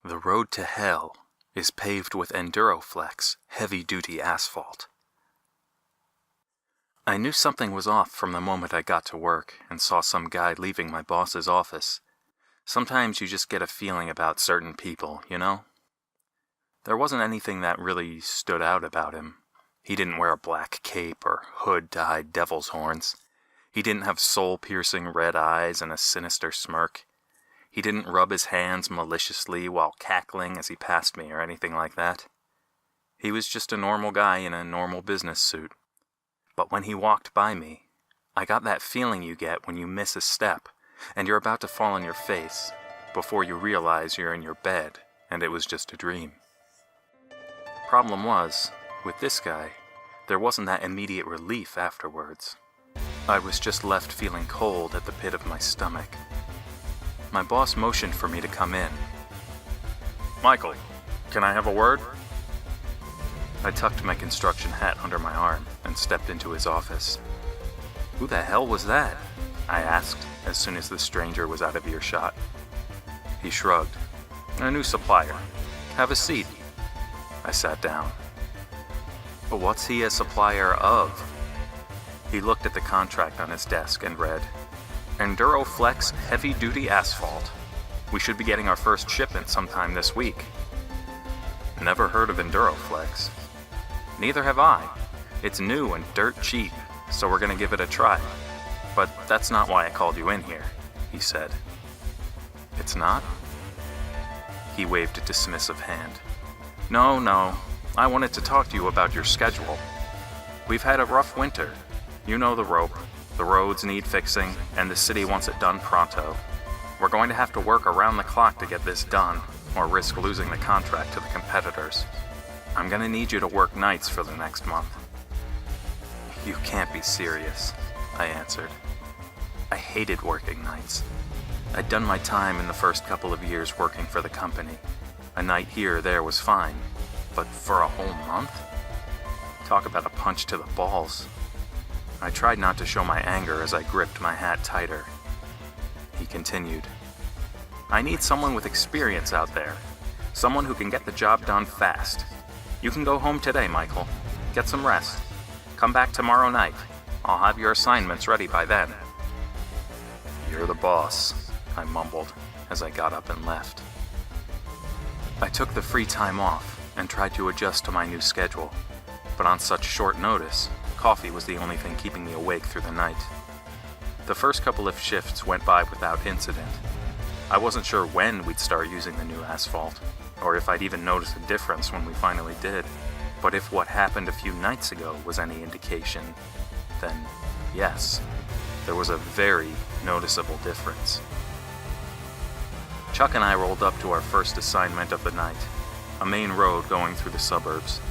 The road to hell is paved with EnduroFlex heavy-duty asphalt. I knew something was off from the moment I got to work and saw some guy leaving my boss's office. Sometimes you just get a feeling about certain people, you know? There wasn't anything that really stood out about him. He didn't wear a black cape or hood to hide devil's horns. He didn't have soul-piercing red eyes and a sinister smirk. He didn't rub his hands maliciously while cackling as he passed me or anything like that. He was just a normal guy in a normal business suit. But when he walked by me, I got that feeling you get when you miss a step and you're about to fall on your face before you realize you're in your bed and it was just a dream. Problem was, with this guy, there wasn't that immediate relief afterwards. I was just left feeling cold at the pit of my stomach. My boss motioned for me to come in. Michael, can I have a word? I tucked my construction hat under my arm and stepped into his office. "Who the hell was that?" I asked as soon as the stranger was out of earshot. He shrugged. "A new supplier. Have a seat." I sat down. "But what's he a supplier of?" He looked at the contract on his desk and read, "EnduroFlex heavy-duty asphalt. We should be getting our first shipment sometime this week." Never heard of EnduroFlex. Neither have I. It's new and dirt cheap, so we're gonna give it a try. But that's not why I called you in here, he said. It's not? He waved a dismissive hand. No, I wanted to talk to you about your schedule. We've had a rough winter. You know the rope. The roads need fixing, and the city wants it done pronto. We're going to have to work around the clock to get this done, or risk losing the contract to the competitors. I'm gonna need you to work nights for the next month. You can't be serious, I answered. I hated working nights. I'd done my time in the first couple of years working for the company. A night here or there was fine, but for a whole month? Talk about a punch to the balls. I tried not to show my anger as I gripped my hat tighter. He continued, I need someone with experience out there. Someone who can get the job done fast. You can go home today, Michael. Get some rest. Come back tomorrow night. I'll have your assignments ready by then. You're the boss, I mumbled as I got up and left. I took the free time off and tried to adjust to my new schedule, but on such short notice, coffee was the only thing keeping me awake through the night. The first couple of shifts went by without incident. I wasn't sure when we'd start using the new asphalt, or if I'd even notice a difference when we finally did. But if what happened a few nights ago was any indication, then yes, there was a very noticeable difference. Chuck and I rolled up to our first assignment of the night, a main road going through the suburbs.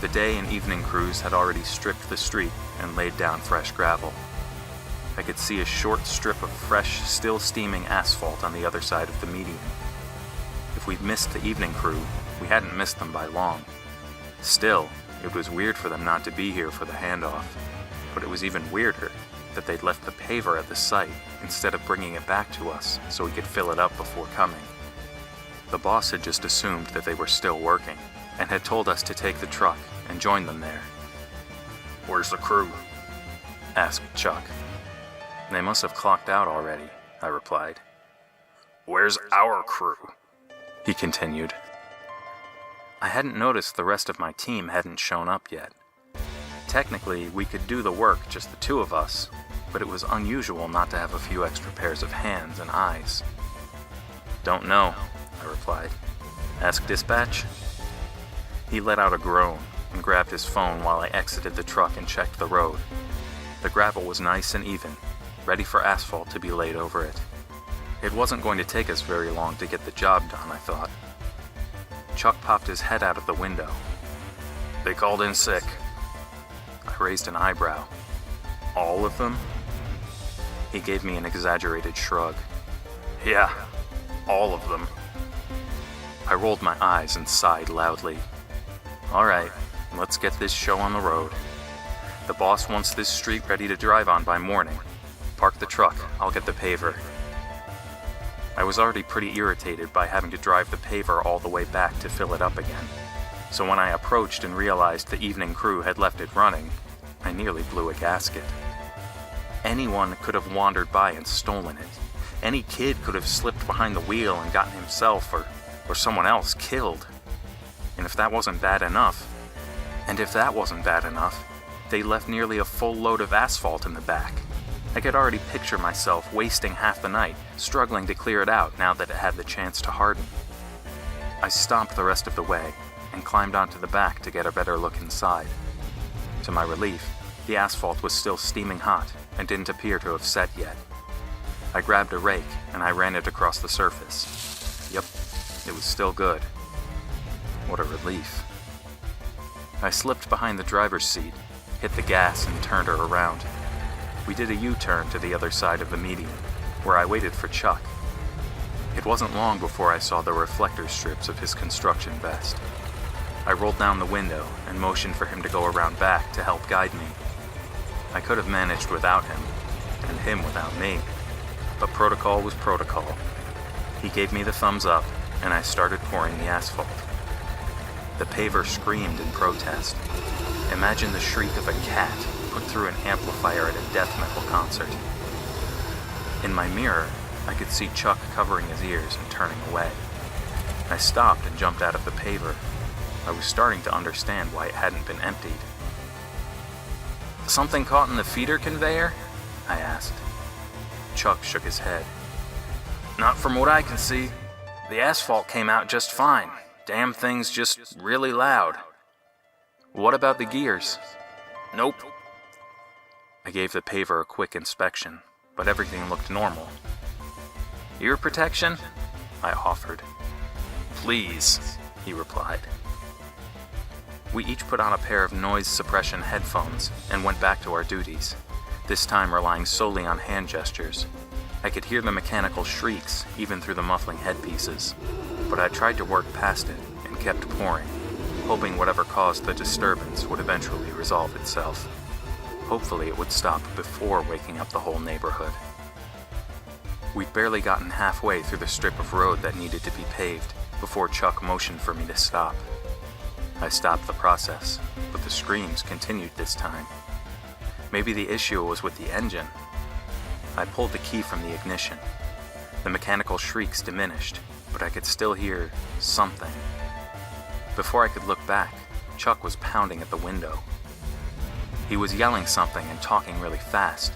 The day and evening crews had already stripped the street and laid down fresh gravel. I could see a short strip of fresh, still steaming asphalt on the other side of the median. If we'd missed the evening crew, we hadn't missed them by long. Still, it was weird for them not to be here for the handoff, but it was even weirder that they'd left the paver at the site instead of bringing it back to us so we could fill it up before coming. The boss had just assumed that they were still working and had told us to take the truck and join them there. Where's the crew? Asked Chuck. They must have clocked out already, I replied. Where's our crew? He continued. I hadn't noticed the rest of my team hadn't shown up yet. Technically, we could do the work just the two of us, but it was unusual not to have a few extra pairs of hands and eyes. Don't know, I replied. Ask dispatch? He let out a groan and grabbed his phone while I exited the truck and checked the road. The gravel was nice and even, ready for asphalt to be laid over it. It wasn't going to take us very long to get the job done, I thought. Chuck popped his head out of the window. They called in sick. I raised an eyebrow. All of them? He gave me an exaggerated shrug. Yeah, all of them. I rolled my eyes and sighed loudly. All right, let's get this show on the road. The boss wants this street ready to drive on by morning. Park the truck, I'll get the paver. I was already pretty irritated by having to drive the paver all the way back to fill it up again, so when I approached and realized the evening crew had left it running, I nearly blew a gasket. Anyone could have wandered by and stolen it. Any kid could have slipped behind the wheel and gotten himself or someone else killed. And if that wasn't bad enough, they left nearly a full load of asphalt in the back. I could already picture myself wasting half the night struggling to clear it out now that it had the chance to harden. I stomped the rest of the way and climbed onto the back to get a better look inside. To my relief, the asphalt was still steaming hot and didn't appear to have set yet. I grabbed a rake and I ran it across the surface. Yep, it was still good. What a relief. I slipped behind the driver's seat, hit the gas and turned her around. We did a U-turn to the other side of the median, where I waited for Chuck. It wasn't long before I saw the reflector strips of his construction vest. I rolled down the window and motioned for him to go around back to help guide me. I could have managed without him, and him without me, but protocol was protocol. He gave me the thumbs up, and I started pouring the asphalt. The paver screamed in protest. Imagine the shriek of a cat put through an amplifier at a death metal concert. In my mirror, I could see Chuck covering his ears and turning away. I stopped and jumped out of the paver. I was starting to understand why it hadn't been emptied. "Something caught in the feeder conveyor?" I asked. Chuck shook his head. "Not from what I can see. The asphalt came out just fine. Damn thing's just really loud." "What about the gears?" "Nope." I gave the paver a quick inspection, but everything looked normal. "Ear protection?" I offered. "Please," he replied. We each put on a pair of noise suppression headphones and went back to our duties, this time relying solely on hand gestures. I could hear the mechanical shrieks even through the muffling headpieces, but I tried to work past it and kept pouring, hoping whatever caused the disturbance would eventually resolve itself. Hopefully it would stop before waking up the whole neighborhood. We'd barely gotten halfway through the strip of road that needed to be paved before Chuck motioned for me to stop. I stopped the process, but the screams continued this time. Maybe the issue was with the engine. I pulled the key from the ignition. The mechanical shrieks diminished, but I could still hear something. Before I could look back, Chuck was pounding at the window. He was yelling something and talking really fast,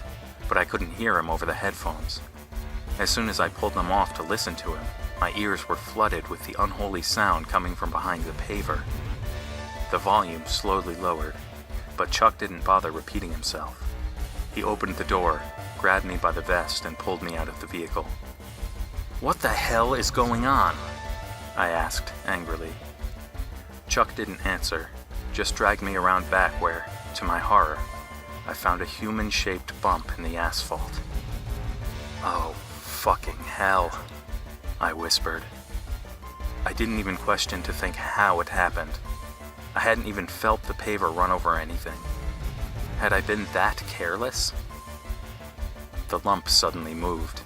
but I couldn't hear him over the headphones. As soon as I pulled them off to listen to him, my ears were flooded with the unholy sound coming from behind the paver. The volume slowly lowered, but Chuck didn't bother repeating himself. He opened the door, grabbed me by the vest, and pulled me out of the vehicle. "What the hell is going on?" I asked angrily. Chuck didn't answer, just dragged me around back where, to my horror, I found a human-shaped bump in the asphalt. "Oh, fucking hell," I whispered. I didn't even question to think how it happened. I hadn't even felt the paver run over anything. Had I been that careless? The lump suddenly moved.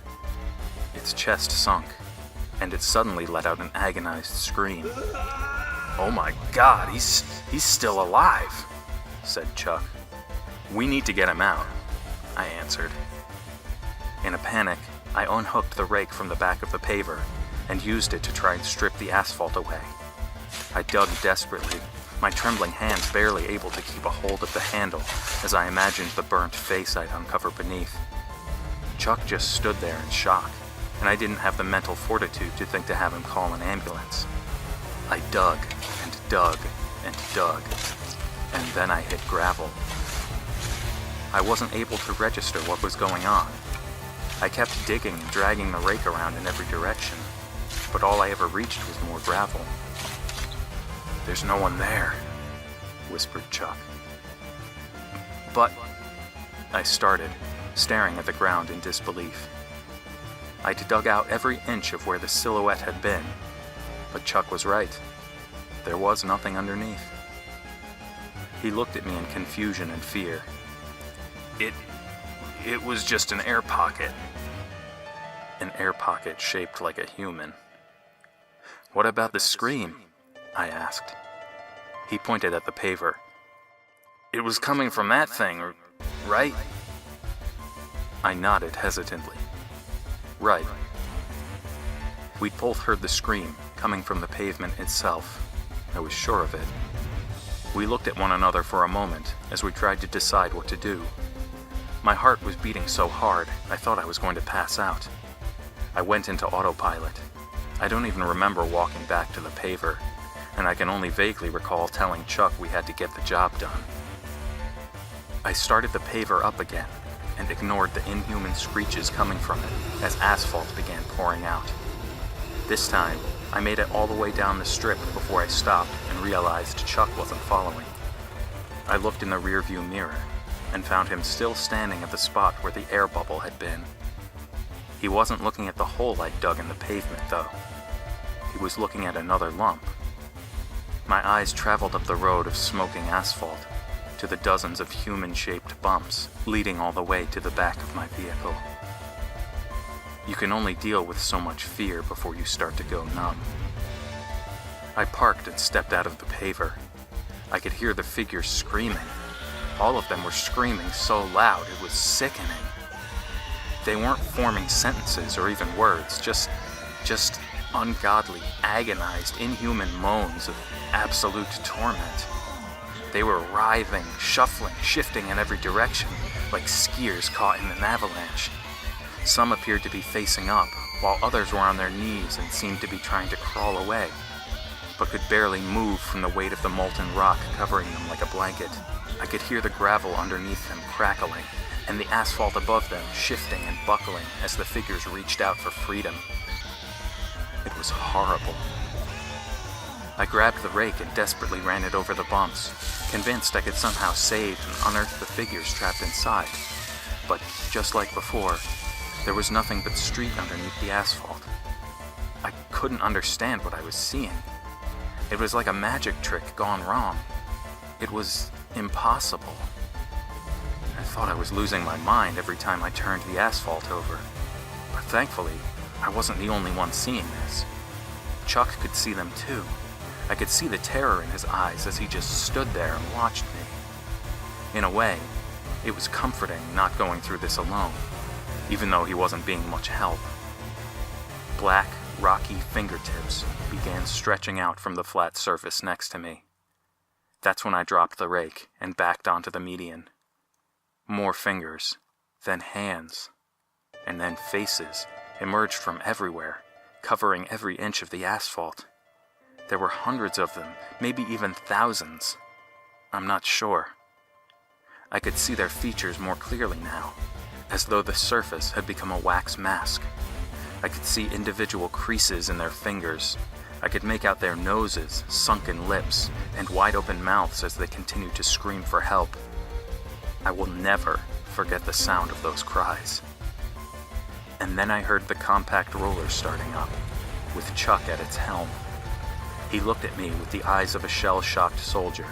Its chest sunk, and it suddenly let out an agonized scream. "Oh my God, he's still alive," said Chuck. "We need to get him out," I answered. In a panic, I unhooked the rake from the back of the paver and used it to try and strip the asphalt away. I dug desperately, my trembling hands barely able to keep a hold of the handle as I imagined the burnt face I'd uncover beneath. Chuck just stood there in shock, and I didn't have the mental fortitude to think to have him call an ambulance. I dug and dug and dug, and then I hit gravel. I wasn't able to register what was going on. I kept digging and dragging the rake around in every direction, but all I ever reached was more gravel. "There's no one there," whispered Chuck. "But," I started, staring at the ground in disbelief. I'd dug out every inch of where the silhouette had been, but Chuck was right. There was nothing underneath. He looked at me in confusion and fear. It was just an air pocket." an air pocket shaped like a human. "What about the scream?" I asked. He pointed at the paver. "It was coming from that thing, right?" I nodded hesitantly. "Right." We'd both heard the scream coming from the pavement itself. I was sure of it. We looked at one another for a moment as we tried to decide what to do. My heart was beating so hard, I thought I was going to pass out. I went into autopilot. I don't even remember walking back to the paver, and I can only vaguely recall telling Chuck we had to get the job done. I started the paver up again and ignored the inhuman screeches coming from it as asphalt began pouring out. This time, I made it all the way down the strip before I stopped and realized Chuck wasn't following. I looked in the rearview mirror and found him still standing at the spot where the air bubble had been. He wasn't looking at the hole I'd dug in the pavement, though. He was looking at another lump. My eyes traveled up the road of smoking asphalt to the dozens of human-shaped bumps leading all the way to the back of my vehicle. You can only deal with so much fear before you start to go numb. I parked and stepped out of the paver. I could hear the figures screaming. All of them were screaming so loud it was sickening. They weren't forming sentences or even words, just ungodly, agonized, inhuman moans of absolute torment. They were writhing, shuffling, shifting in every direction, like skiers caught in an avalanche. Some appeared to be facing up, while others were on their knees and seemed to be trying to crawl away, but could barely move from the weight of the molten rock covering them like a blanket. I could hear the gravel underneath them crackling, and the asphalt above them shifting and buckling as the figures reached out for freedom. It was horrible. I grabbed the rake and desperately ran it over the bumps, convinced I could somehow save and unearth the figures trapped inside. But just like before, there was nothing but street underneath the asphalt. I couldn't understand what I was seeing. It was like a magic trick gone wrong. It was impossible. I thought I was losing my mind every time I turned the asphalt over. But thankfully, I wasn't the only one seeing this. Chuck could see them too. I could see the terror in his eyes as he just stood there and watched me. In a way, it was comforting not going through this alone, even though he wasn't being much help. Black, rocky fingertips began stretching out from the flat surface next to me. That's when I dropped the rake and backed onto the median. More fingers, then hands, and then faces emerged from everywhere, covering every inch of the asphalt. There were hundreds of them, maybe even thousands. I'm not sure. I could see their features more clearly now, as though the surface had become a wax mask. I could see individual creases in their fingers. I could make out their noses, sunken lips, and wide-open mouths as they continued to scream for help. I will never forget the sound of those cries. And then I heard the compact roller starting up, with Chuck at its helm. He looked at me with the eyes of a shell-shocked soldier.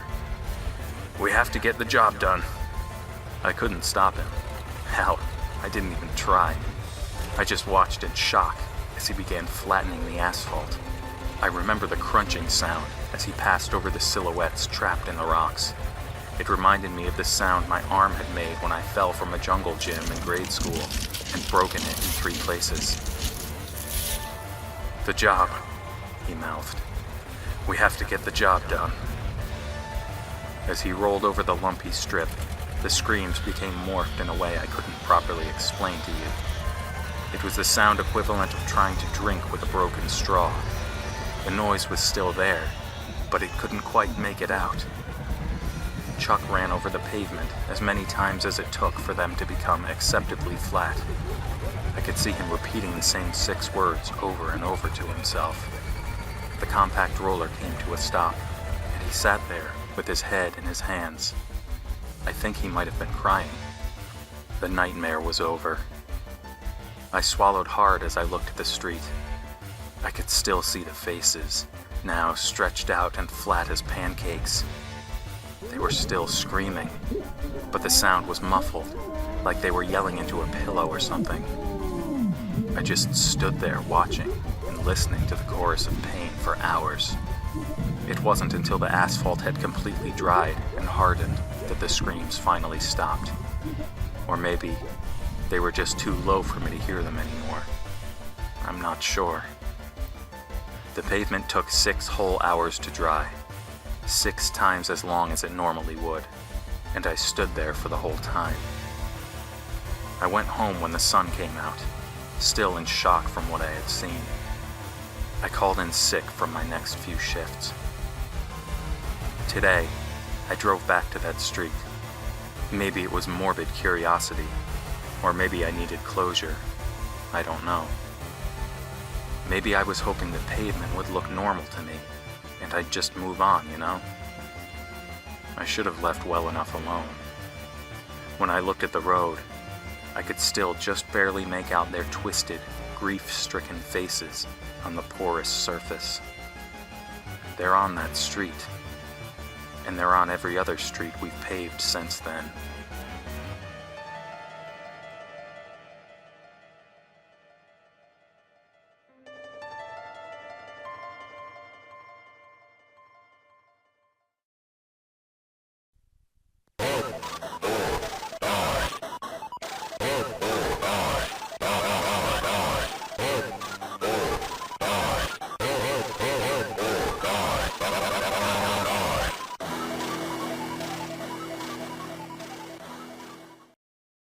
"We have to get the job done." I couldn't stop him. Hell, I didn't even try. I just watched in shock as he began flattening the asphalt. I remember the crunching sound as he passed over the silhouettes trapped in the rocks. It reminded me of the sound my arm had made when I fell from a jungle gym in grade school and broken it in 3 places. "The job," he mouthed. "We have to get the job done." As he rolled over the lumpy strip, the screams became morphed in a way I couldn't properly explain to you. It was the sound equivalent of trying to drink with a broken straw. The noise was still there, but it couldn't quite make it out. Chuck ran over the pavement as many times as it took for them to become acceptably flat. I could see him repeating the same 6 words over and over to himself. The compact roller came to a stop, and he sat there with his head in his hands. I think he might have been crying. The nightmare was over. I swallowed hard as I looked at the street. I could still see the faces, now stretched out and flat as pancakes. They were still screaming, but the sound was muffled, like they were yelling into a pillow or something. I just stood there watching and listening to the chorus of pain for hours. It wasn't until the asphalt had completely dried and hardened that the screams finally stopped. Or maybe they were just too low for me to hear them anymore. I'm not sure. The pavement took 6 whole hours to dry, 6 times as long as it normally would, and I stood there for the whole time. I went home when the sun came out, still in shock from what I had seen. I called in sick from my next few shifts. Today, I drove back to that street. Maybe it was morbid curiosity, or maybe I needed closure. I don't know. Maybe I was hoping the pavement would look normal to me, and I'd just move on, you know? I should have left well enough alone. When I looked at the road, I could still just barely make out their twisted, grief-stricken faces on the porous surface. They're on that street, and they're on every other street we've paved since then.